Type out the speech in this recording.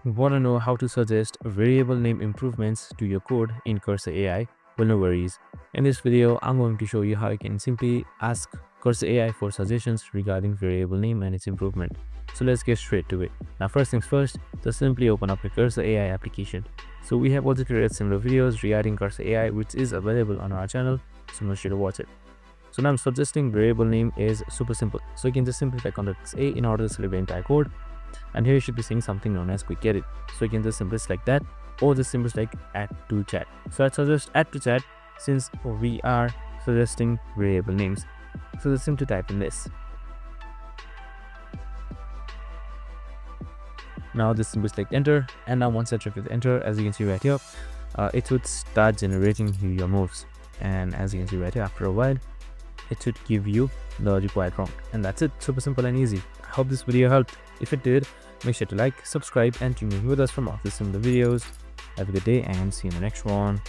Want to know how to suggest variable name improvements to your code in Cursor AI? Well, no worries. In this video, I'm going to show you how you can simply ask Cursor AI for suggestions regarding variable name and its improvement. So let's get straight to it. Now, first things first, just simply open up your Cursor AI application. So we have also created similar videos regarding Cursor AI, which is available on our channel, so make sure to watch it. So now I'm suggesting variable name is super simple. So you can just simply click on the A in order to select the entire code. And here you should be seeing something known as quick edit. So you can just simply select that or just simply select add to chat. So I suggest add to chat since we are suggesting variable names. So just simply type in this. Now just simply select enter, and now once I click with enter, as you can see right here, it would start generating your moves. And as you can see right here, after a while, it should give you the required prompt. And that's it, super simple and easy. I hope this video helped. If it did, make sure to like, subscribe, and tune in with us for more of the similar videos. Have a good day and see you in the next one.